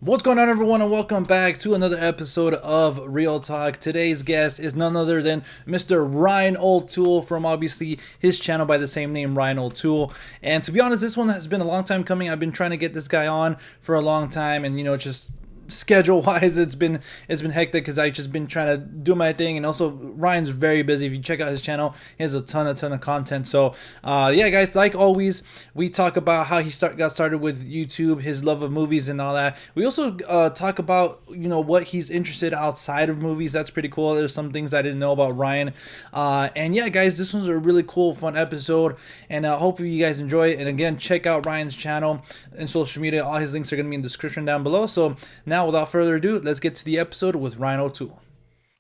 What's going on, everyone, and welcome back to another episode of Real Talk. Today's guest is none other than Mr. Ryan O'Toole from obviously his channel by the same name, Ryan O'Toole. And to be honest, this one has been a long time coming. I've been trying to get this guy on for a long time, and just schedule wise it's been hectic because I just been trying to do my thing, and also Ryan's very busy. If you check out his channel, he has a ton of content. So yeah, guys, like always, we talk about how he got started with YouTube, his love of movies and all that. We also talk about what he's interested outside of movies. That's pretty cool. There's some things I didn't know about Ryan, and yeah, guys, this was a really cool, fun episode, and hopefully you guys enjoy it. And again, check out Ryan's channel and social media. All his links are going to be in the description down below. So now, without further ado, let's get to the episode with Ryan O'Toole.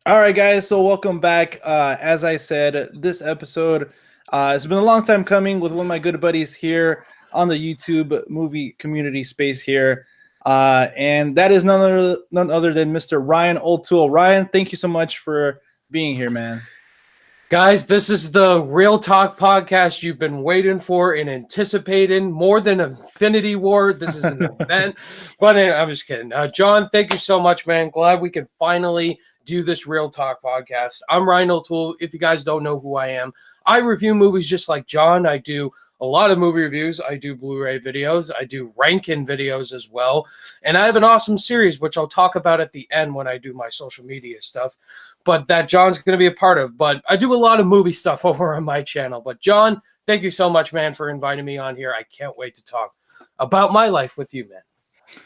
All right, guys, so welcome back. As I said, this episode, it's been a long time coming with one of my good buddies here on the YouTube movie community space here. And that is none other than Mr. Ryan O'Toole. Ryan, thank you so much for being here, man. Guys, this is the Real Talk podcast you've been waiting for and anticipating more than Infinity War. This is an event. But I'm just kidding. John, thank you so much, man. Glad we can finally do this Real Talk podcast. I'm Ryan O'Toole. If you guys don't know who I am, I review movies just like John. I do a lot of movie reviews. I do Blu-ray videos. I do ranking videos as well. And I have an awesome series, which I'll talk about at the end when I do my social media stuff, but that John's going to be a part of. But I do a lot of movie stuff over on my channel. But John, thank you so much, man, for inviting me on here. I can't wait to talk about my life with you, man.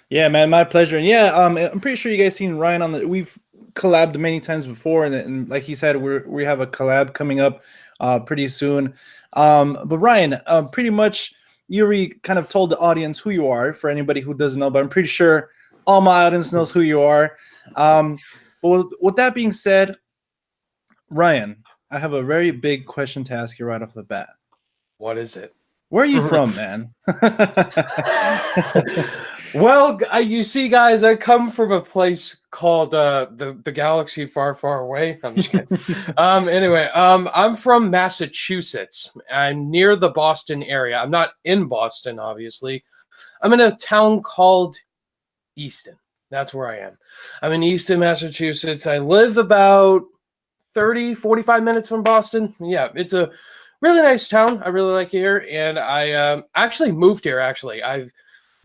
Yeah, man, my pleasure. And yeah, I'm pretty sure you guys seen Ryan on the. We've collabed many times before, and like he said, we have a collab coming up pretty soon. But Ryan, pretty much you already kind of told the audience who you are for anybody who doesn't know, but I'm pretty sure all my audience knows who you are. But with that being said, Ryan, I have a very big question to ask you right off the bat. What is it? Where are you from, man? Well, you see, guys, I come from a place called the galaxy far, far away. I'm just kidding. Anyway, I'm from Massachusetts. I'm near the Boston area. I'm not in Boston, obviously. I'm in a town called Easton. That's where I am. I'm in Easton, Massachusetts. I live about 45 minutes from Boston. Yeah, it's a really nice town. I really like it here. And I actually moved here, I've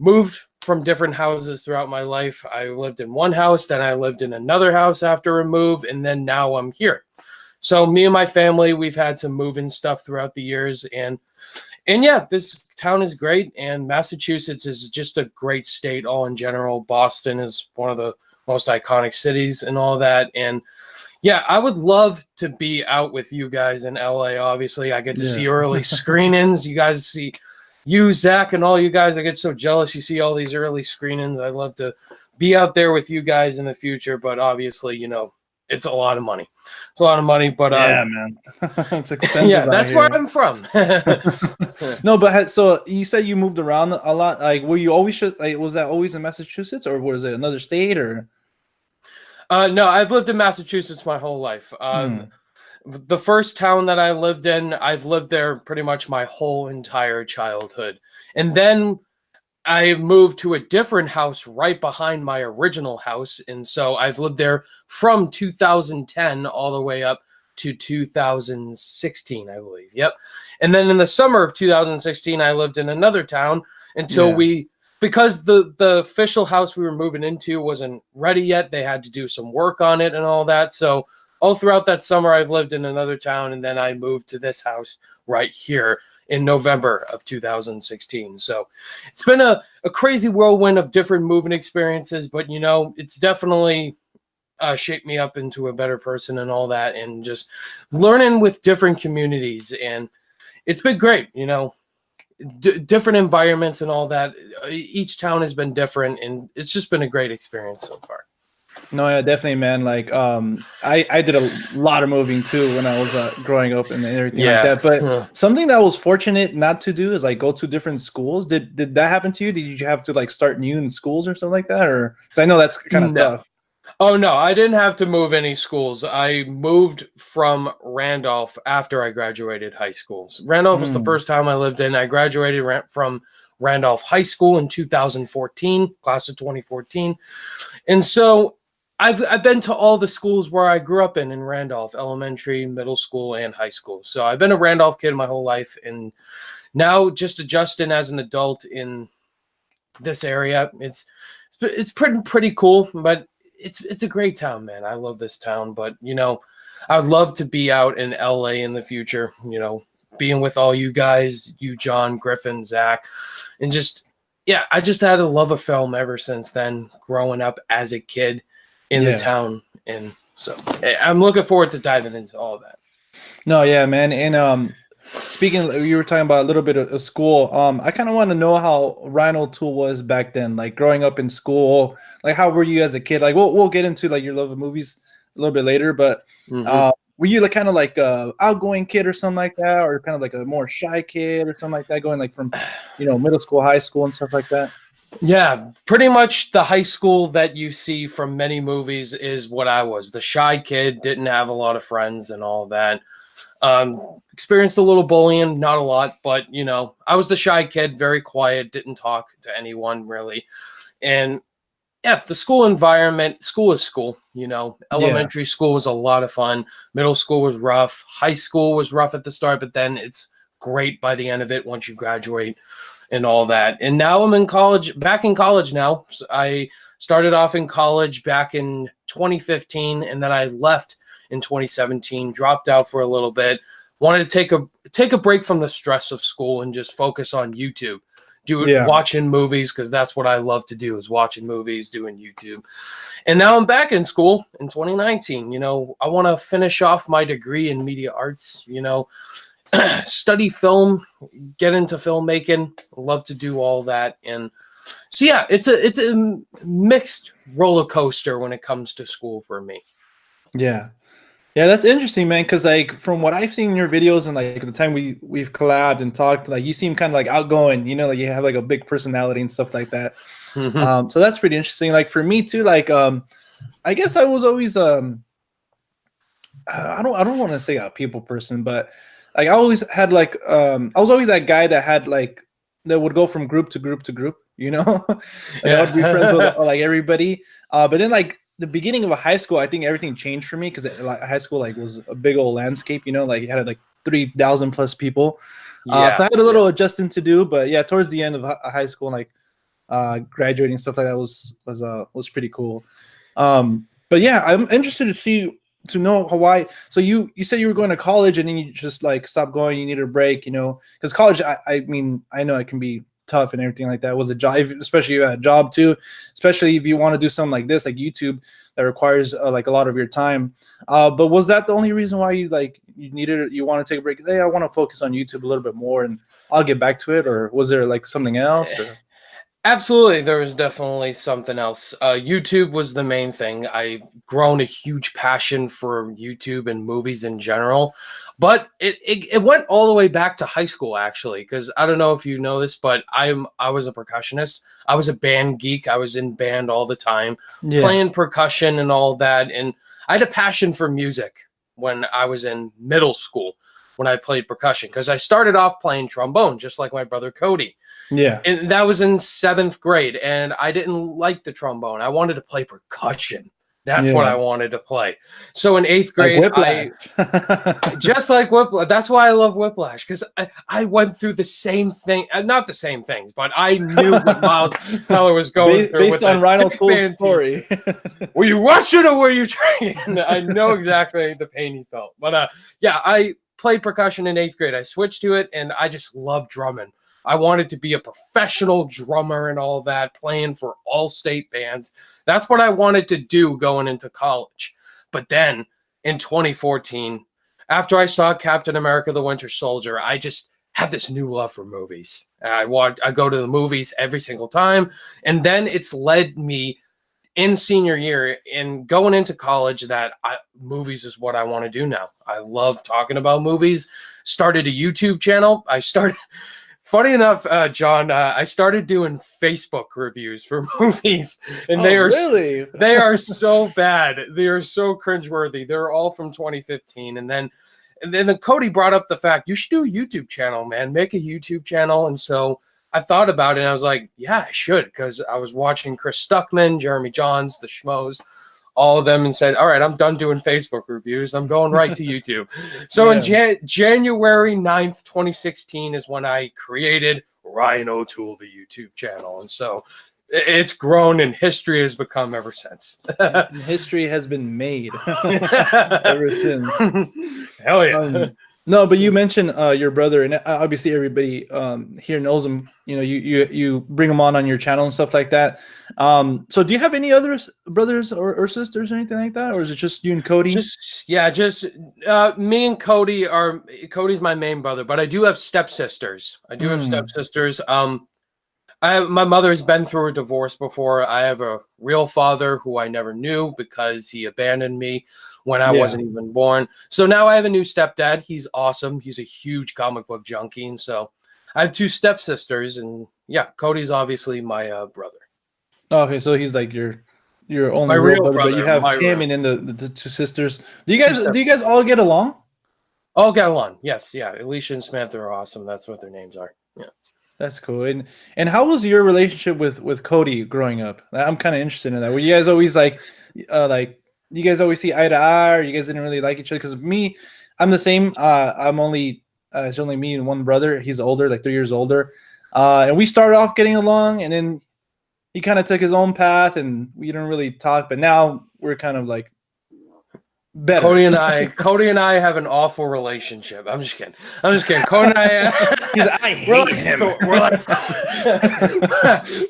moved from different houses throughout my life. I lived in one house, then I lived in another house after a move, and then now I'm here. So me and my family, we've had some moving stuff throughout the years, and yeah, this town is great, and Massachusetts is just a great state all in general. Boston is one of the most iconic cities and all that, and yeah, I would love to be out with you guys in LA. Obviously, I get to see early screenings. You guys see you, Zach, and all you guys. I get so jealous. You see all these early screenings. I'd love to be out there with you guys in the future, but obviously, it's a lot of money. It's a lot of money, but yeah, man, it's expensive. Yeah, that's where I'm from. No, but so you said you moved around a lot. Like, were you always was that always in Massachusetts, or was it another state, or? No, I've lived in Massachusetts my whole life. The first town that I lived in, I've lived there pretty much my whole entire childhood. And then I moved to a different house right behind my original house. And so I've lived there from 2010 all the way up to 2016, I believe. Yep. And then in the summer of 2016, I lived in another town until because the official house we were moving into wasn't ready yet. They had to do some work on it and all that. So all throughout that summer, I've lived in another town, and then I moved to this house right here in November of 2016. So it's been a crazy whirlwind of different moving experiences, but, it's definitely shaped me up into a better person and all that, and just learning with different communities. And it's been great, different environments and all that. Each town has been different, and it's just been a great experience so far. No, yeah, definitely, man. Like, I did a lot of moving too when I was growing up and everything like that. But something that I was fortunate not to do is like go to different schools. Did that happen to you? Did you have to like start new in schools or something like that? Or because I know that's kind of tough. Oh, no, I didn't have to move any schools. I moved from Randolph after I graduated high school. So Randolph was the first town I lived in. I graduated from Randolph High School in 2014, class of 2014. And so I've been to all the schools where I grew up in Randolph, elementary, middle school, and high school. So I've been a Randolph kid my whole life, and now just adjusting as an adult in this area, it's pretty cool, but it's a great town, man. I love this town, but I'd love to be out in LA in the future, being with all you guys, you, John, Griffin, Zach, and I just had a love of film ever since then, growing up as a kid in the town. And so I'm looking forward to diving into all that. No, yeah, man. And speaking, you were talking about a little bit of school. I kind of want to know how Ryan O'Toole was back then, like growing up in school. Like, how were you as a kid? Like, we'll get into like your love of movies a little bit later, but were you like kind of like a outgoing kid or something like that, or kind of like a more shy kid or something like that, going like from middle school, high school, and stuff like that? Yeah, pretty much the high school that you see from many movies is what I was. The shy kid, didn't have a lot of friends and all that. Experienced a little bullying, not a lot, but I was the shy kid, very quiet, didn't talk to anyone really. And yeah, the school environment, school is school, elementary school was a lot of fun. Middle school was rough. High school was rough at the start, but then it's great by the end of it once you graduate and all that. And now I'm in college, back in college now. So I started off in college back in 2015, and then I left in 2017, dropped out for a little bit, wanted to take a break from the stress of school and just focus on YouTube, watching movies, because that's what I love to do, is watching movies, doing YouTube. And now I'm back in school in 2019. I want to finish off my degree in media arts, study film, get into filmmaking. Love to do all that. And so yeah, it's a mixed roller coaster when it comes to school for me. Yeah, that's interesting, man, because like from what I've seen in your videos and like the time we've collabed and talked, like you seem kind of like outgoing, like you have like a big personality and stuff like that. So that's pretty interesting. Like for me too, like I guess I was always I don't want to say a people person, but like I always had like I was always that guy that had like that would go from group to group to group, like I would be friends with like everybody. But then like the beginning of a high school, I think everything changed for me, because like high school like was a big old landscape, like you had like 3,000 plus people. So I had a little adjusting to do, but yeah, towards the end of high school, like graduating, stuff like that was pretty cool. But yeah, I'm interested to know Hawaii. So you said you were going to college and then you just like stopped going, you needed a break, because college, I mean, I know it can be tough and everything like that. Was a job, especially if you had a job too, especially if you want to do something like this, like YouTube, that requires like a lot of your time. But was that the only reason why you want to take a break? Hey, I want to focus on YouTube a little bit more and I'll get back to it, or was there like something else? Or? Absolutely, there was definitely something else. YouTube was the main thing. I've grown a huge passion for YouTube and movies in general, but it went all the way back to high school, actually, because I don't know if you know this, but I was a percussionist. I was a band geek. I was in band all the time, playing percussion and all that, and I had a passion for music when I was in middle school when I played percussion, because I started off playing trombone, just like my brother Cody. Yeah. And that was in 7th grade, and I didn't like the trombone. I wanted to play percussion. That's what I wanted to play. So in 8th grade, like just like Whiplash. That's why I love Whiplash, because I went through the same thing. Not the same things, but I knew what Miles Teller was going through. Based on Ryan O'Toole's story. Were you rushing or were you trying? I know exactly the pain he felt. But yeah, I played percussion in 8th grade. I switched to it, and I just love drumming. I wanted to be a professional drummer and all that, playing for all state bands. That's what I wanted to do going into college. But then in 2014, after I saw Captain America: The Winter Soldier, I just had this new love for movies. I go to the movies every single time. And then it's led me in senior year and going into college that movies is what I want to do now. I love talking about movies. Started a YouTube channel. Funny enough, John, I started doing Facebook reviews for movies, and they are so bad. They are so cringeworthy. They're all from 2015, and then Cody brought up the fact you should do a YouTube channel, man. Make a YouTube channel, and so I thought about it and I was like, yeah, I should, because I was watching Chris Stuckman, Jeremy Johns, the Schmoes, all of them, and said, all right, I'm done doing Facebook reviews. I'm going right to YouTube. So in January 9th, 2016 is when I created Ryan O'Toole, the YouTube channel. And so it's grown and history has become ever since. History has been made ever since. Hell yeah. No, but you mentioned your brother, and obviously everybody here knows him. You know, you bring him on your channel and stuff like that. So do you have any other brothers or sisters or anything like that, or is it just you and Cody? Just me and Cody Cody's my main brother, but I do have stepsisters. My mother has been through a divorce before. I have a real father who I never knew because he abandoned me when I wasn't even born. So now I have a new stepdad. He's awesome. He's a huge comic book junkie. And so I have two stepsisters, and yeah, Cody's obviously my brother. Okay, so he's like your only real brother, but you have him and then the two sisters. Do you guys all get along? All get along. Yes, yeah. Alicia and Samantha are awesome. That's what their names are. Yeah. That's cool. And how was your relationship with Cody growing up? I'm kind of interested in that. Were you guys always like you guys always see eye to eye, or you guys didn't really like each other? Because me, I'm the same. It's only me and one brother. He's older, like 3 years older. And we started off getting along, and then he kind of took his own path, and we didn't really talk. But now we're kind of like better. Cody and I have an awful relationship. I'm just kidding. Cody and I hate him.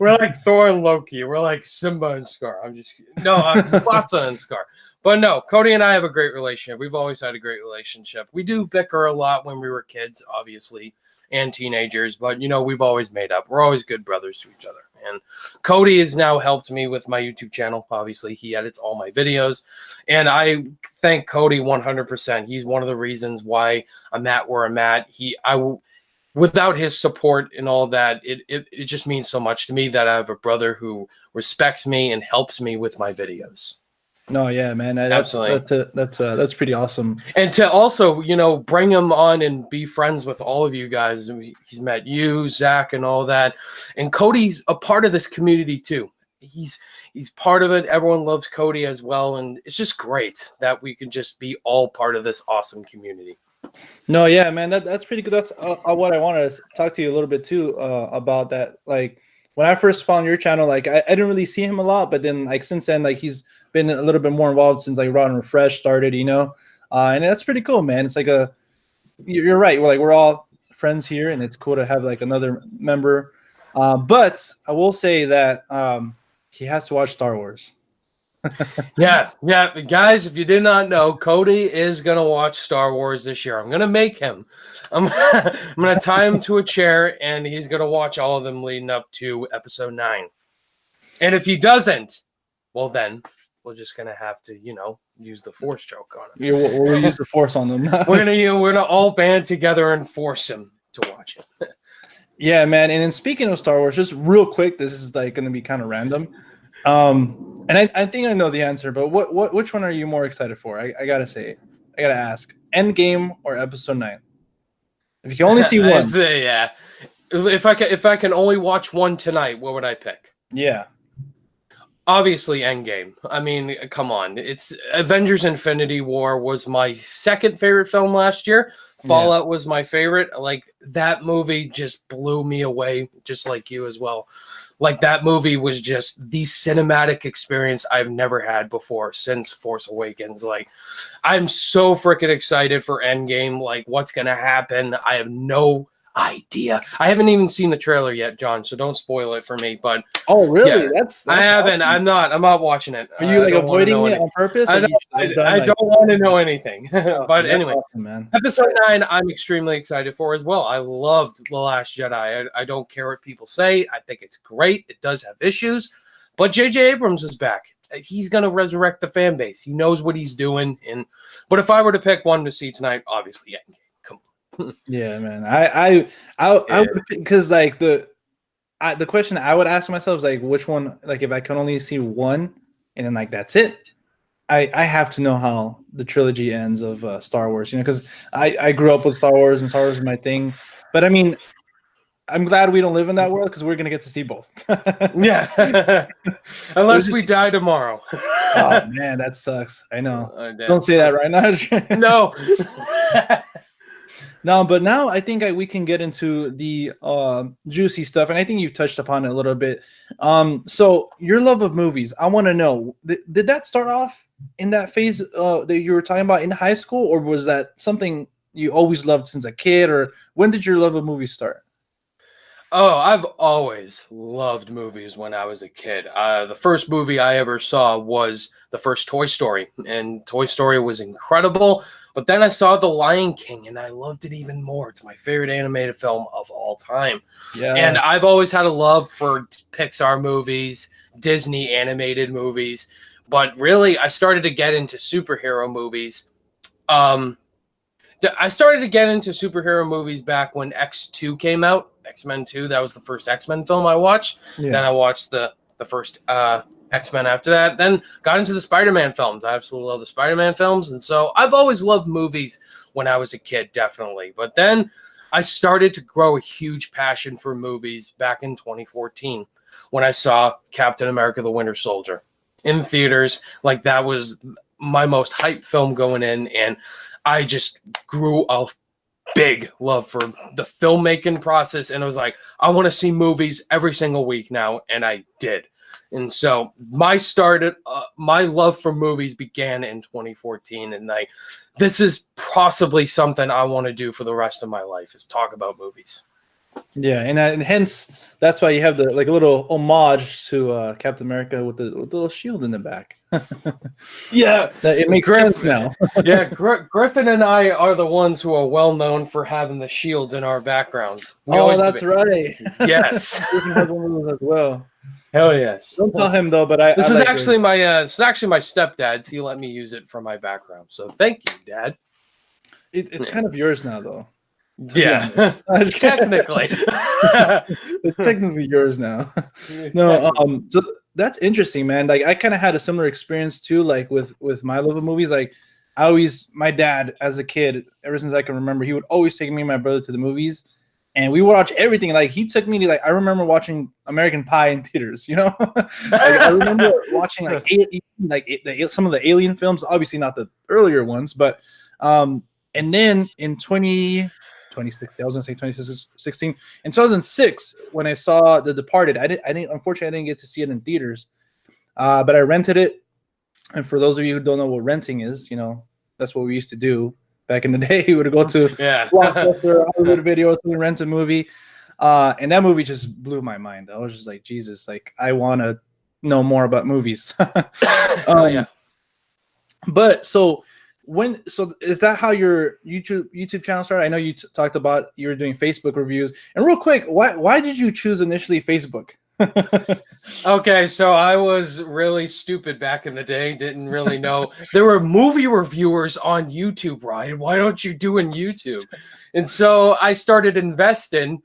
We're like Thor and Loki. We're like Simba and Scar. I'm Mufasa and Scar. But no, Cody and I have a great relationship. We've always had a great relationship. We do bicker a lot when we were kids, obviously, and teenagers, but we've always made up. We're always good brothers to each other. And Cody has now helped me with my YouTube channel. Obviously, he edits all my videos, and I thank Cody 100%. He's one of the reasons why I'm at where I'm at. Without his support and all that, it just means so much to me that I have a brother who respects me and helps me with my videos. No, yeah, man, that's pretty awesome. And to also, bring him on and be friends with all of you guys. He's met you, Zach, and all that. And Cody's a part of this community too. He's part of it. Everyone loves Cody as well, and it's just great that we can just be all part of this awesome community. No, yeah, man, that's pretty good. That's what I wanted to talk to you a little bit too about that. Like when I first found your channel, like I didn't really see him a lot, but then like since then, like he's been a little bit more involved since like Raw and Refresh started, and that's pretty cool, man. It's like you're right. We're all friends here, and it's cool to have like another member. But I will say that he has to watch Star Wars. yeah, guys, if you did not know, Cody is gonna watch Star Wars this year. I'm gonna make him. I'm gonna tie him to a chair, and he's gonna watch all of them leading up to Episode 9. And if he doesn't, well then we're just gonna have to, use the Force joke on him. Yeah, we'll use the Force on them. we're gonna all band together and force him to watch it. Yeah, man. And then speaking of Star Wars, just real quick, this is like gonna be kind of random. And I think I know the answer, but which one are you more excited for? I gotta ask, Endgame or Episode 9? If you can only see one. Yeah. If I can only watch one tonight, what would I pick? Yeah. Obviously, Endgame. I mean, come on. It's Avengers Infinity War was my second favorite film last year. Fallout was my favorite. Like, that movie just blew me away, just like you as well. Like, that movie was just the cinematic experience I've never had before since Force Awakens. Like, I'm so freaking excited for Endgame. Like, what's going to happen? I have no idea. I haven't even seen the trailer yet, John, so don't spoil it for me. But oh, really? Yeah, that's I haven't. Awesome. I'm not watching it. Are you like avoiding it on purpose? I don't want to know anything. But anyway, awesome, man. Episode 9, I'm extremely excited for as well. I loved The Last Jedi. I don't care what people say. I think it's great. It does have issues, but J.J. Abrams is back. He's gonna resurrect the fan base. He knows what he's doing. But if I were to pick one to see tonight, obviously Endgame. Yeah, man. I would, because like the question I would ask myself is like, which one, like if I can only see one and then like that's it, I have to know how the trilogy ends of Star Wars, because I grew up with Star Wars and Star Wars is my thing. But I mean, I'm glad we don't live in that world because we're gonna get to see both. Yeah, unless we die tomorrow. Oh man, that sucks. I know. Yeah. Don't say that right now. No. No, but now I think we can get into the juicy stuff, and I think you've touched upon it a little bit. So your love of movies, I want to know, did that start off in that phase that you were talking about in high school, or was that something you always loved since a kid, or when did your love of movies start? Oh, I've always loved movies when I was a kid. The first movie I ever saw was the first Toy Story, and Toy Story was incredible. But then I saw The Lion King, and I loved it even more. It's my favorite animated film of all time. Yeah. And I've always had a love for Pixar movies, Disney animated movies. But really, I started to get into superhero movies. I started to get into superhero movies back when X2 came out. X-Men 2, that was the first X-Men film I watched. Yeah. Then I watched the first X-Men after that. Then got into the Spider-Man films. I absolutely love the Spider-Man films. And so I've always loved movies when I was a kid, definitely. But then I started to grow a huge passion for movies back in 2014 when I saw Captain America the Winter Soldier in theaters. Like, that was my most hyped film going in, and I just grew a big love for the filmmaking process, and I was like, I want to see movies every single week now, and I did. And so my love for movies began in 2014, and this is possibly something I want to do for the rest of my life, is talk about movies. Yeah, and hence that's why you have the a little homage to Captain America with the little shield in the back. Yeah, it makes sense now. Yeah, Griffin and I are the ones who are well known for having the shields in our backgrounds. That's right. Yes, Griffin has one of those as well. Hell yes. Don't tell him though, but this is actually my stepdad's. He let me use it for my background, so thank you, Dad. It's kind of yours now, though. Yeah, technically. It's technically yours now. No, so that's interesting, man. Like, I kind of had a similar experience too, like with my love of movies. Like, my dad as a kid, ever since I can remember, he would always take me and my brother to the movies, and we would watch everything. Like, he took me to, I remember watching American Pie in theaters, I remember watching some of the Alien films, obviously not the earlier ones, but and then in 2016. In 2006, when I saw The Departed, unfortunately, I didn't get to see it in theaters, but I rented it. And for those of you who don't know what renting is, that's what we used to do back in the day. We would go to Blockbuster, Hollywood Videos, we rent a movie, and that movie just blew my mind. I was just like, Jesus, I want to know more about movies. Yeah. But so is that how your YouTube channel started? I know you talked about you were doing Facebook reviews. And real quick, why did you choose initially Facebook? Okay, so I was really stupid back in the day. Didn't really know there were movie reviewers on YouTube, Ryan. Why don't you do in YouTube? And so I started investing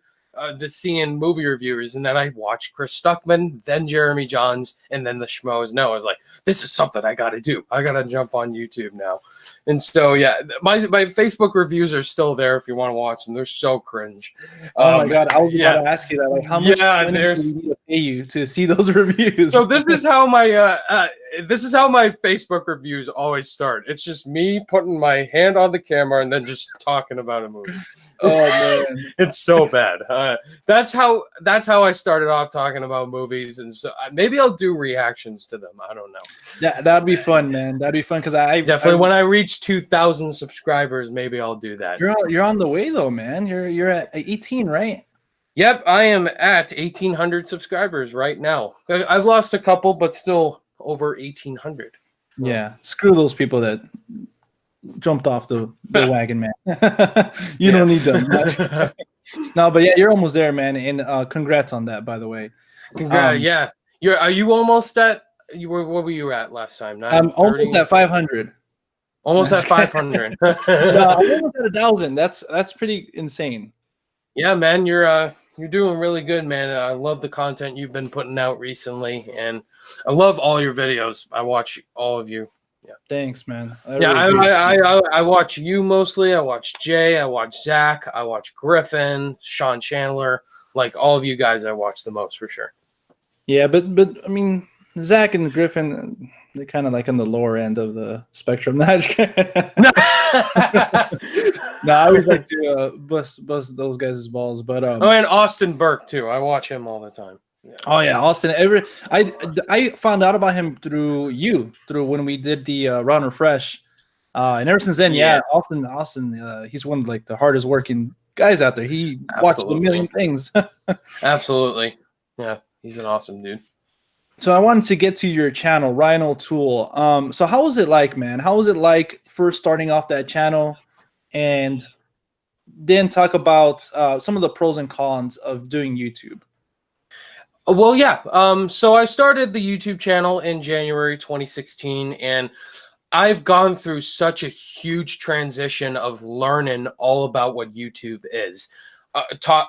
seeing movie reviewers, and then I watched Chris Stuckman, then Jeremy Johns, and then the Schmoes. No, I was like, this is something I got to do. I got to jump on YouTube now. And so, yeah, my Facebook reviews are still there if you want to watch them. They're so cringe. Oh my God, I was about to ask you that. How much money do we need to pay you to see those reviews? So this is how my Facebook reviews always start. It's just me putting my hand on the camera and then just talking about a movie. Oh man, it's so bad. That's how I started off talking about movies, and so maybe I'll do reactions to them. I don't know. Yeah, that'd be fun, man. That'd be fun because when I reach 2,000 subscribers, maybe I'll do that. You're on the way though, man. You're at 18, right? Yep, I am at 1,800 subscribers right now. I've lost a couple, but still over 1,800. Yeah, screw those people that jumped off the wagon, man. You don't need them. No, but yeah, you're almost there, man. And congrats on that, by the way. Yeah, are you almost at? What were you at last time? I'm almost at 500. Almost at 500. No, I'm almost at 1,000. That's pretty insane. Yeah, man, you're doing really good, man. I love the content you've been putting out recently, and I love all your videos. I watch all of you. Yeah. Thanks, man. I watch you mostly. I watch Jay. I watch Zach. I watch Griffin, Sean Chandler, like all of you guys I watch the most for sure. Yeah, but I mean, Zach and Griffin, they're kind of like on the lower end of the spectrum. No, I always like to bust those guys' balls. But oh, and Austin Burke too. I watch him all the time. Yeah. Oh yeah, Austin. I found out about him through when we did the Round Refresh, and ever since then, yeah, Austin, he's one of like the hardest working guys out there. He watches a million things. Absolutely, yeah, he's an awesome dude. So I wanted to get to your channel, Ryan O'Toole. So how was it like, man? How was it like first starting off that channel, and then talk about some of the pros and cons of doing YouTube? Well, yeah. So I started the YouTube channel in January 2016, and I've gone through such a huge transition of learning all about what YouTube is,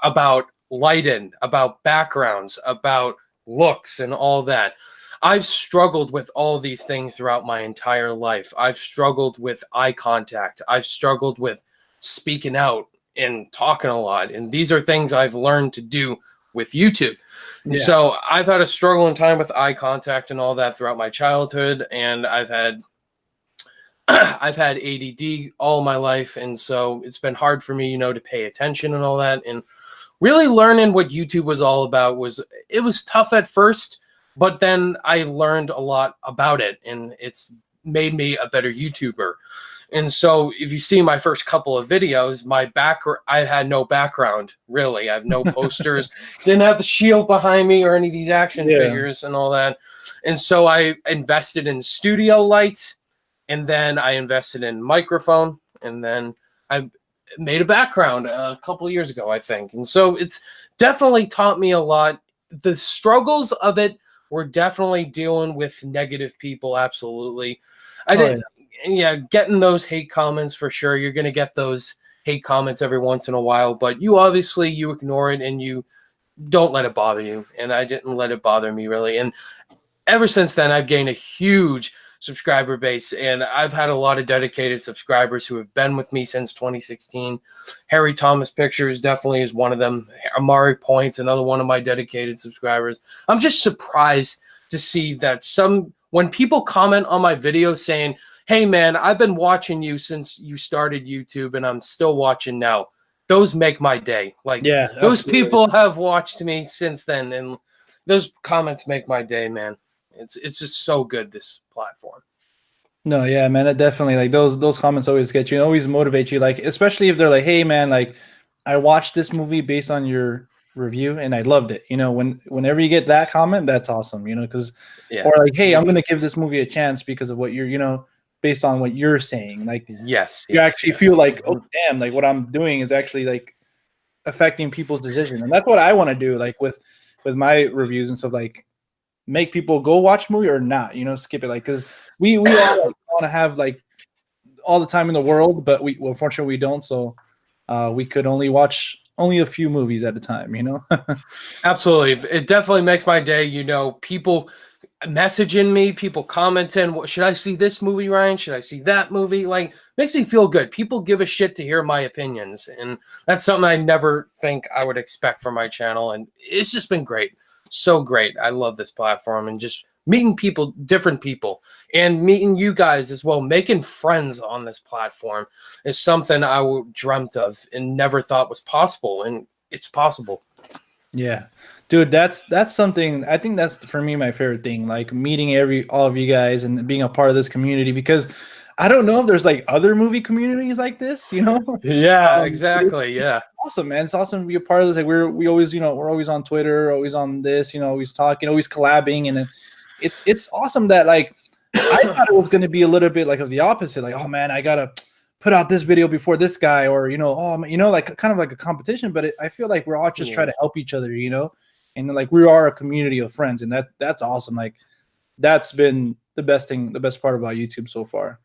about lighting, about backgrounds, about looks, and all that. I've struggled with all these things throughout my entire life. I've struggled with eye contact. I've struggled with speaking out and talking a lot. And these are things I've learned to do with YouTube. Yeah. So I've had a struggling time with eye contact and all that throughout my childhood, and I've had ADD all my life, and so it's been hard for me, to pay attention and all that. And really learning what YouTube was all about was tough at first, but then I learned a lot about it, and it's made me a better YouTuber. And so if you see my first couple of videos, I had no background, really. I have no posters, didn't have the shield behind me or any of these action figures and all that. And so I invested in studio lights, and then I invested in microphone, and then I made a background a couple of years ago, I think. And so it's definitely taught me a lot. The struggles of it were definitely dealing with negative people, absolutely. Getting those hate comments for sure. You're going to get those hate comments every once in a while, but you ignore it and you don't let it bother you. And I didn't let it bother me really. And ever since then, I've gained a huge subscriber base, and I've had a lot of dedicated subscribers who have been with me since 2016. Harry Thomas Pictures definitely is one of them. Amari Points, another one of my dedicated subscribers. I'm just surprised to see that when people comment on my videos saying, "Hey man, I've been watching you since you started YouTube and I'm still watching now." Those make my day. Those people have watched me since then, and those comments make my day, man. It's just so good, this platform. No, yeah, man, it definitely, those comments always get you and always motivate you, especially if they're like, "Hey man, I watched this movie based on your review and I loved it." Whenever you get that comment, that's awesome, because or "Hey, I'm gonna give this movie a chance because of what you're based on what you're saying." You actually feel like, "Oh damn, what I'm doing is actually affecting people's decision." And that's what I want to do with my reviews and stuff, make people go watch a movie or not, skip it, because we all want to have all the time in the world, but unfortunately we don't, so we could only watch a few movies at a time. Absolutely. It definitely makes my day. People messaging me, people commenting, "Should I see this movie, Ryan? Should I see that movie?" Makes me feel good. People give a shit to hear my opinions, and that's something I never think I would expect from my channel, and it's just been great. So great. I love this platform, and just meeting people, different people, and meeting you guys as well. Making friends on this platform is something I dreamt of and never thought was possible, and it's possible. Yeah, dude, that's something. I think that's for me my favorite thing, meeting all of you guys and being a part of this community, because I don't know if there's other movie communities like this, Yeah, exactly. Yeah. Awesome, man. It's awesome to be a part of this. We always, we're always on Twitter, always on this, always talking, always collabing. And it's awesome that I thought it was going to be a little bit of the opposite. Oh man, I got to put out this video before this guy, or, kind of like a competition, but I feel like we're all just trying to help each other, and we are a community of friends, and that's awesome. That's been the best part about YouTube so far.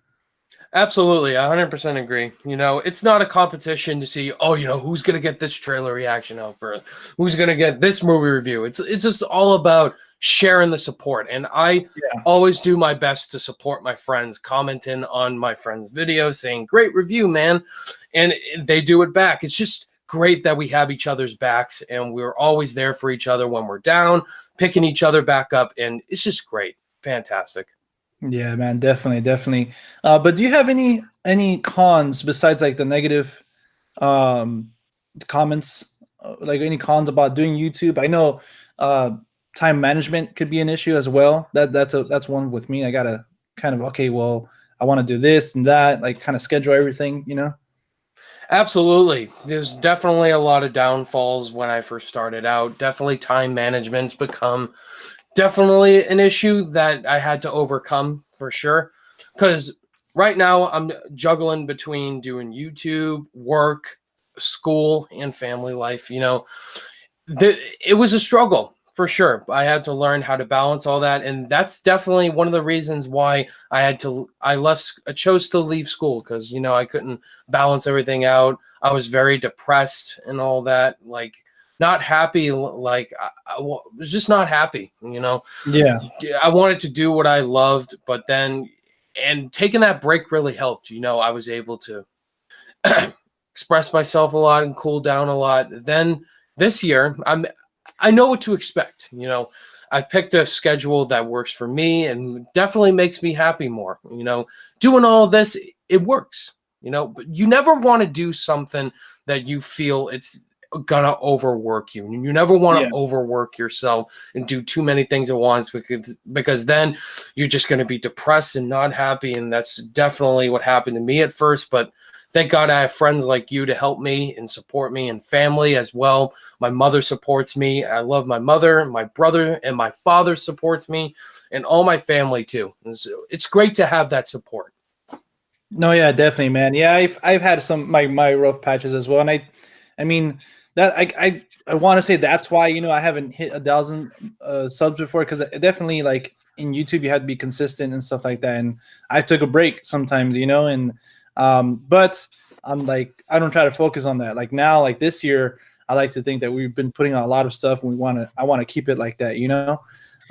Absolutely, 100% agree. It's not a competition to see, who's going to get this trailer reaction out first, who's going to get this movie review. It's just all about sharing the support. And I always do my best to support my friends, commenting on my friends' videos, saying, "Great review, man." And they do it back. It's just great that we have each other's backs, and we're always there for each other when we're down, picking each other back up, and it's just great. Fantastic. Yeah, man, definitely, definitely. But do you have any cons besides like the negative um comments, like any cons about doing YouTube? I know time management could be an issue as well. That's one with me. I gotta kind of, okay, well, I want to do this and that, like kind of schedule everything, you know? Absolutely. There's definitely a lot of downfalls when I first started out. Definitely time management's become definitely an issue that I had to overcome for sure. Because right now I'm juggling between doing YouTube, work, school, and family life. It was a struggle for sure. I had to learn how to balance all that, and that's definitely one of the reasons why I chose to leave school, because I couldn't balance everything out. I was very depressed and all that, like not happy. Like I was just not happy. Yeah. I wanted to do what I loved, but then and taking that break really helped. I was able to express myself a lot and cool down a lot. Then this year, I know what to expect. I picked a schedule that works for me and definitely makes me happy more. Doing all of this, it works. But you never want to do something that you feel it's gonna overwork you. You never want to overwork yourself and do too many things at once, because then you're just going to be depressed and not happy. And that's definitely what happened to me at first. But thank God I have friends like you to help me and support me, and family as well. My mother supports me. I love my mother, my brother, and my father supports me, and all my family too. And so it's great to have that support. No, yeah, definitely, man. Yeah, I've had some my rough patches as well, and I mean that I want to say that's why I haven't hit 1,000 subs before, because definitely, like, in YouTube you had to be consistent and stuff like that, and I took a break sometimes, and but I'm like, I don't try to focus on that. Like now, like this year, I like to think that we've been putting out a lot of stuff, and I want to keep it like that,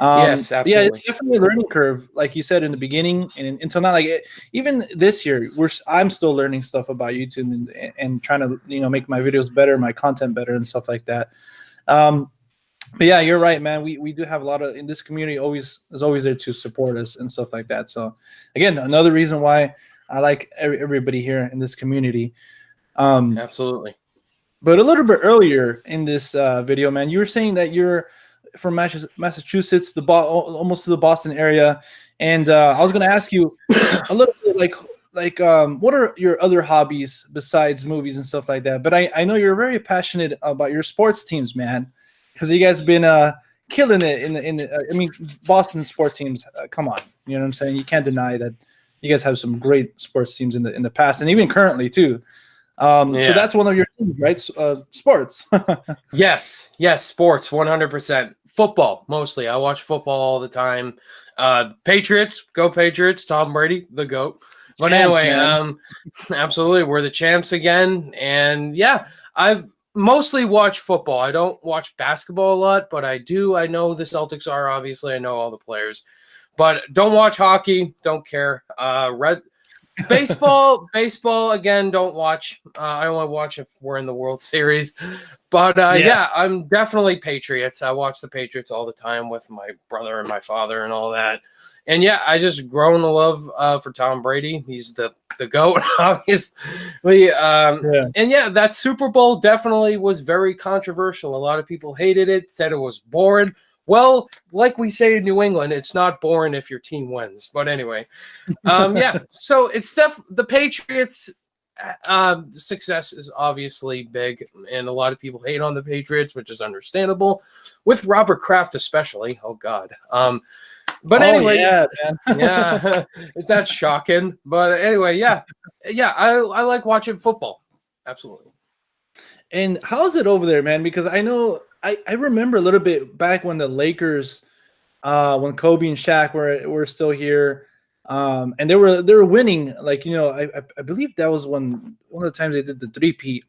Yes, Yeah, absolutely. it's definitely a learning curve, like you said in the beginning, and until now, like even this year, I'm still learning stuff about YouTube, and trying to make my videos better, my content better, and stuff like that. But yeah, you're right, man. We do have a lot of, in this community, always is always there to support us and stuff like that. So again, another reason why I like everybody here in this community. Absolutely. But a little bit earlier in this video, man, you were saying that you're from Massachusetts, almost to the Boston area, and I was going to ask you a little bit, like what are your other hobbies besides movies and stuff like that? But I know you're very passionate about your sports teams, man, because you guys been killing it in the I mean, Boston sports teams. Come on, you know what I'm saying? You can't deny that you guys have some great sports teams in the past, and even currently too. So that's one of your things, right? Sports. Yes, sports, 100%. Football, mostly. I watch football all the time. Patriots, go Patriots. Tom Brady, the GOAT. But Champs, anyway, man. absolutely, we're the champs again. And yeah, I've mostly watched football. I don't watch basketball a lot, but I do. I know the Celtics are, obviously. I know all the players. But don't watch hockey. Don't care. Baseball again, don't watch. I only watch if we're in the World Series. But yeah, I'm definitely Patriots. I watch the Patriots all the time with my brother and my father and all that. And yeah, I just grown a love for Tom Brady. He's the GOAT, obviously. And yeah, that Super Bowl definitely was very controversial. A lot of people hated it, said it was boring. Well, like we say in New England, it's not boring if your team wins. But anyway, yeah. So it's the Patriots. Success is obviously big, and a lot of people hate on the Patriots, which is understandable. With Robert Kraft, especially. Oh God. But anyway, yeah, man. yeah, that's shocking. But anyway, yeah. I like watching football. Absolutely. And how's it over there, man? Because I know I remember a little bit back when the Lakers, when Kobe and Shaq were still here, and they were winning. Like, I believe that was one of the times they did the three-peat.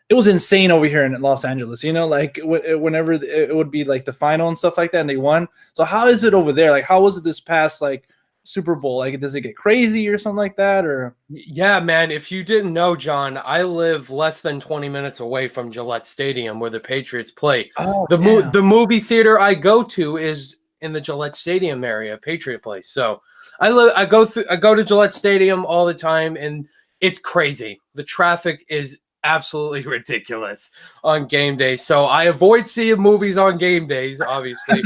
It was insane over here in Los Angeles. Like whenever it would be like the final and stuff like that, and they won. So how is it over there? Like, how was it this past like Super Bowl? Like, does it get crazy or something like that? Or Yeah, man. If you didn't know, John, I live less than 20 minutes away from Gillette Stadium where the Patriots play. oh The damn, the movie theater I go to is in the Gillette Stadium area, Patriot Place. So I go to Gillette Stadium all the time, and it's crazy. The traffic is absolutely ridiculous on game day. So I avoid seeing movies on game days, obviously.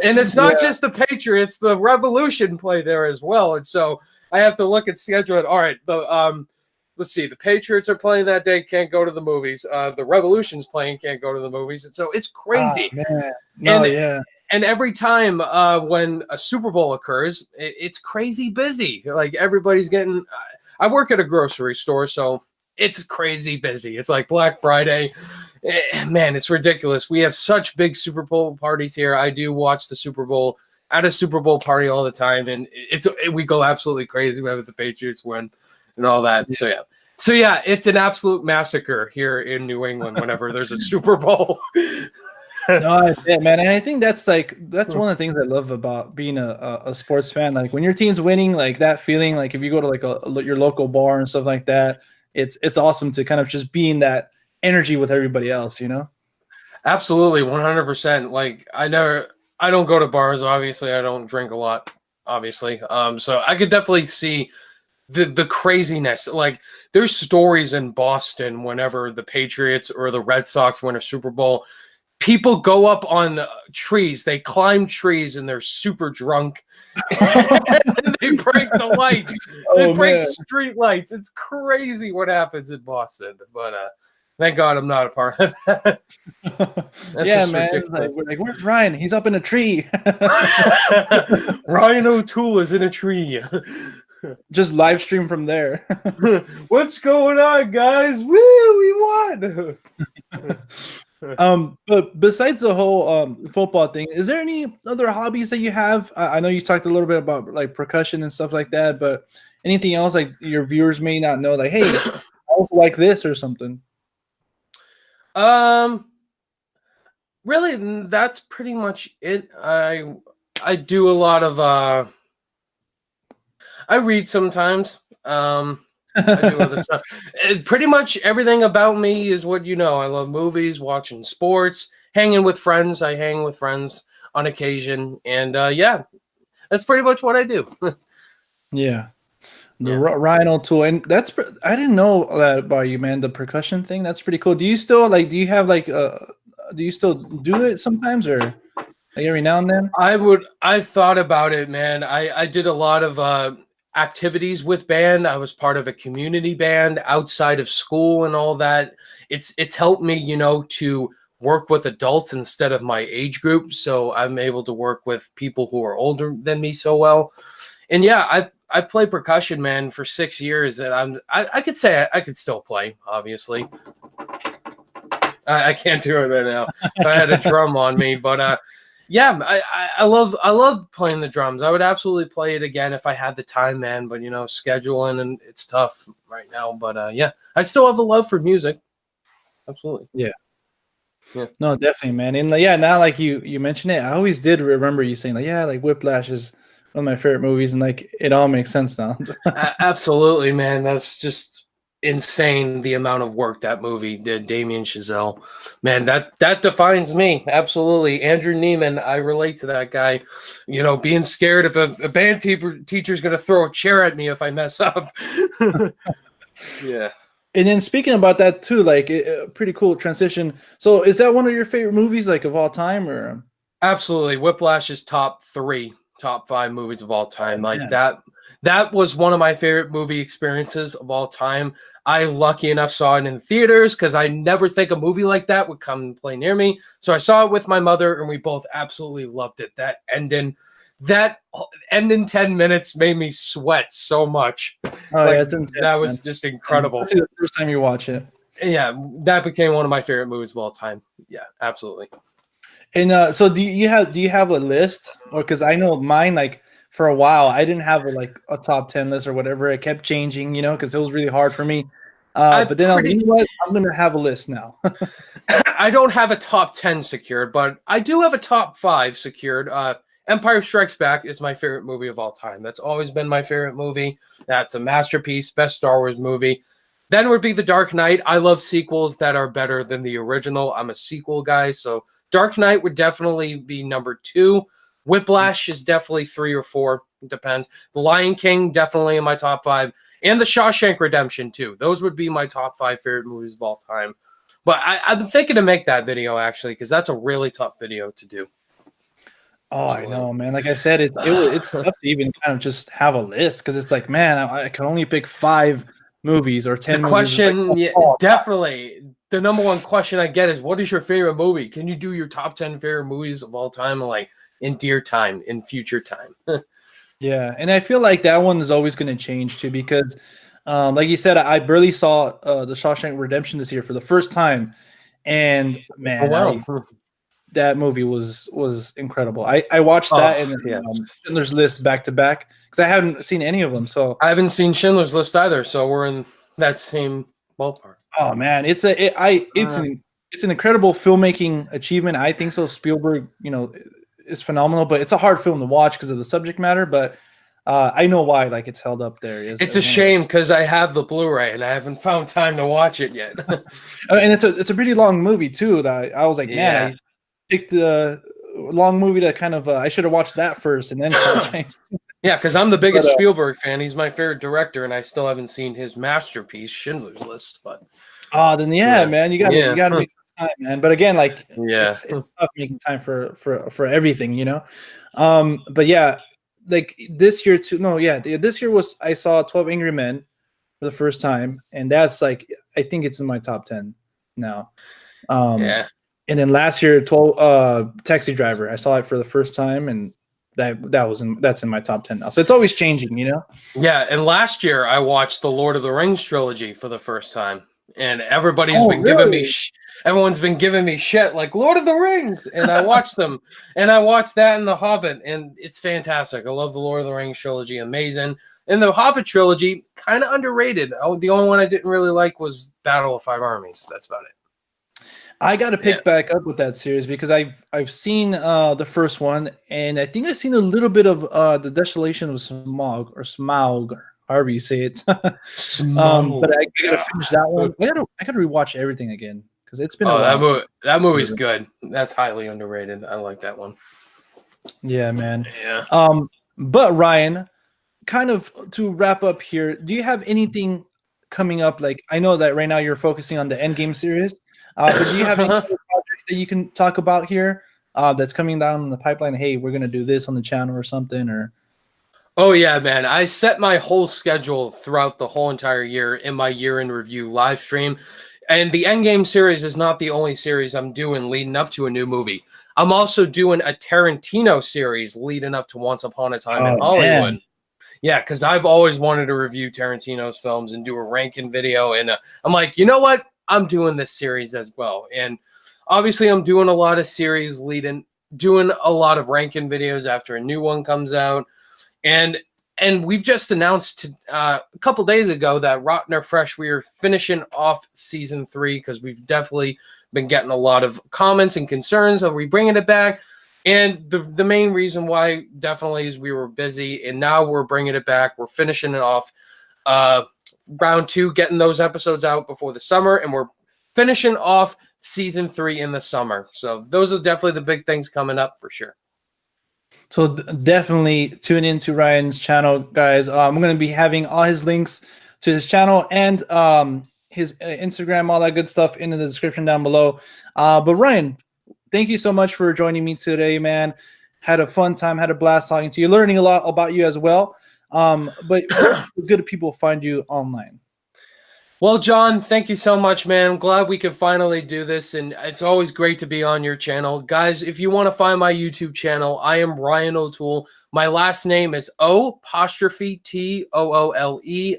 And it's not just the Patriots, the Revolution play there as well. And so I have to look at schedule. All right, let's see. The Patriots are playing that day. Can't go to the movies. The Revolution's playing. Can't go to the movies. And so it's crazy. man, no, and, yeah. And every time when a Super Bowl occurs, it's crazy busy. Like everybody's getting. I work at a grocery store, so it's crazy busy. It's like Black Friday. Man, it's ridiculous. We have such big Super Bowl parties here. I do watch the Super Bowl at a Super Bowl party all the time, and we go absolutely crazy whenever the Patriots win and all that. So yeah, it's an absolute massacre here in New England whenever there's a Super Bowl. No, yeah, man, and I think that's one of the things I love about being a sports fan. Like when your team's winning, like that feeling, like if you go to like your local bar and stuff like that, it's awesome to kind of just be in that energy with everybody else, you know? Absolutely, 100%. Like I don't go to bars. Obviously, I don't drink a lot. Obviously, so I could definitely see the craziness. Like there's stories in Boston whenever the Patriots or the Red Sox win a Super Bowl. People go up on trees. They climb trees and they're super drunk. And they break the lights. They break street lights. It's crazy what happens in Boston. But thank God I'm not a part of that. Yeah, man. Like, where's Ryan? He's up in a tree. Ryan O'Toole is in a tree. Just live stream from there. What's going on, guys? Woo, we won. But besides the whole football thing, is there any other hobbies that you have? I know you talked a little bit about like percussion and stuff like that, but anything else like your viewers may not know, like, hey, I also like this or something? Really, that's pretty much it. I do a lot of I read sometimes. I do other stuff. Pretty much everything about me is what you know. I love movies, watching sports, hanging with friends. I hang with friends on occasion, and yeah, that's pretty much what I do. Yeah, Ryan O'Toole, and I didn't know that about you, man. The percussion thing, that's pretty cool. Do you still like? Do you have like? Do you still do it sometimes, or like every now and then? I've thought about it, man. I did a lot of activities with band. I was part of a community band outside of school and all that. It's helped me, you know, to work with adults instead of my age group. So I'm able to work with people who are older than me so well. And yeah, I played percussion, man, for 6 years, and I could say I could still play, obviously. I can't do it right now. If I had a drum on me, but yeah, I love playing the drums. I would absolutely play it again if I had the time, man. But you know, scheduling and it's tough right now. But yeah, I still have a love for music. Absolutely. Yeah. No, definitely, man. And yeah, now like you mentioned it, I always did remember you saying like, yeah, like Whiplash is one of my favorite movies, and like it all makes sense now. Absolutely, man. That's just insane the amount of work that movie did. Damien Chazelle, man, that defines me. Absolutely. Andrew Neiman, I relate to that guy, you know, being scared if a band teacher's gonna throw a chair at me if I mess up. Yeah. And then speaking about that too, like pretty cool transition. So is that one of your favorite movies like of all time, or? Absolutely. Whiplash is top 5 movies of all time. Like that was one of my favorite movie experiences of all time. I, lucky enough, saw it in theaters because I never think a movie like that would come and play near me. So I saw it with my mother, and we both absolutely loved it. That ending 10 minutes made me sweat so much. Oh, like, yeah, that was just incredible. Especially the first time you watch it. Yeah, that became one of my favorite movies of all time. Yeah, absolutely. And so do you have a list? Or because I know mine, like for a while I didn't have a top 10 list or whatever. It kept changing, you know, because it was really hard for me. But then you know what? I'm gonna have a list now. I don't have a top 10 secured, but I do have a top 5 secured. Empire Strikes Back is my favorite movie of all time. That's always been my favorite movie. That's a masterpiece, best Star Wars movie. Then would be The Dark Knight. I love sequels that are better than the original. I'm a sequel guy, so Dark Knight would definitely be number 2. Whiplash is definitely 3 or 4. It depends. The Lion King, definitely in my top 5. And The Shawshank Redemption, too. Those would be my top 5 favorite movies of all time. But I've been thinking to make that video, actually, because that's a really tough video to do. Oh, I know, man. Like I said, it's tough to even kind of just have a list because it's like, man, I can only pick 5 movies or 10 the movies. Question, like, yeah, definitely. The number one question I get is, what is your favorite movie? Can you do your top 10 favorite movies of all time? Like, in dear time, in future time. Yeah, and I feel like that one is always going to change too because, like you said, I barely saw the Shawshank Redemption this year for the first time, and man, that movie was incredible. I watched that and Schindler's List back to back because I haven't seen any of them. So I haven't seen Schindler's List either. So we're in that same ballpark. Oh man, it's an incredible filmmaking achievement. I think so. Spielberg, is phenomenal, but it's a hard film to watch because of the subject matter. But I know why, like, it's held up there. It's a shame because I have the Blu-ray and I haven't found time to watch it yet. And it's a pretty long movie too. That I was like, man, I picked a long movie to kind of. I should have watched that first and then. Yeah, because I'm the biggest Spielberg fan. He's my favorite director, and I still haven't seen his masterpiece, Schindler's List. But then man, you got to make time, man. But again, like, it's tough making time for everything, But yeah, like this year too. No, yeah, this year I saw 12 Angry Men for the first time, and that's like I think it's in my top 10 now. And then last year, 12 Taxi Driver. I saw it for the first time, and that's in my top 10 now. So it's always changing, Yeah, and last year I watched the Lord of the Rings trilogy for the first time, and everybody's been giving me everyone's been giving me shit like Lord of the Rings, and I watched them, and I watched that and The Hobbit, and it's fantastic. I love the Lord of the Rings trilogy, amazing. And the Hobbit trilogy, kind of underrated. The only one I didn't really like was Battle of Five Armies. That's about it. I got to pick back up with that series because I've seen the first one, and I think I've seen a little bit of the Desolation of Smaug or Smaug, or however you say it. But I gotta finish that one. I gotta rewatch everything again because it's been a while. That movie's good. That's highly underrated. I like that one. Yeah, man. Yeah. But Ryan, kind of to wrap up here, do you have anything coming up? Like, I know that right now you're focusing on the Endgame series. But do you have any other projects that you can talk about here that's coming down the pipeline? Hey, we're going to do this on the channel or something? Or Oh, yeah, man. I set my whole schedule throughout the whole entire year in my year-in review live stream. And the Endgame series is not the only series I'm doing leading up to a new movie. I'm also doing a Tarantino series leading up to Once Upon a Time in Hollywood. Man. Yeah, because I've always wanted to review Tarantino's films and do a ranking video. And I'm like, you know what? I'm doing this series as well. And obviously I'm doing a lot of series doing a lot of ranking videos after a new one comes out. And we've just announced a couple days ago that Rotten or Fresh, we are finishing off season 3 because we've definitely been getting a lot of comments and concerns. Are we bringing it back? And the main reason why definitely is we were busy, and now we're bringing it back. We're finishing it off. Round 2, getting those episodes out before the summer, and we're finishing off season 3 in the summer. So those are definitely the big things coming up for sure. So definitely tune into Ryan's channel, guys. I'm going to be having all his links to his channel and his Instagram, all that good stuff in the description down below. But Ryan, thank you so much for joining me today, man. Had a fun time, had a blast talking to you, learning a lot about you as well. But good people find you online. Well, John, thank you so much, man. I'm glad we could finally do this, and it's always great to be on your channel. Guys, if you want to find my YouTube channel, I am Ryan O'Toole. My last name is O''Toole.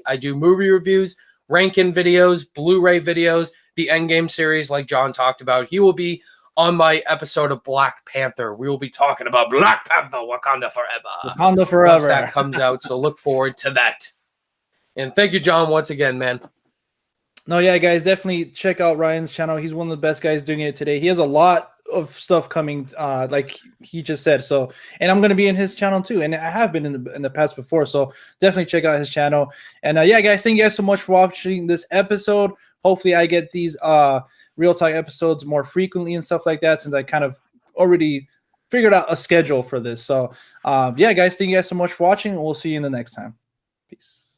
I do movie reviews, ranking videos, Blu-ray videos, the Endgame series like John talked about. He will be on my episode of Black Panther. We will be talking about Black Panther, Wakanda Forever. Wakanda Forever. Once that comes out, so look forward to that. And thank you, John, once again, man. No, yeah, guys, definitely check out Ryan's channel. He's one of the best guys doing it today. He has a lot of stuff coming, like he just said. So, and I'm gonna be in his channel too, and I have been in the past before. So definitely check out his channel. And yeah, guys, thank you guys so much for watching this episode. Hopefully, I get these Real Talk episodes more frequently and stuff like that, since I kind of already figured out a schedule for this. So yeah, guys, thank you guys so much for watching, and we'll see you in the next time. Peace.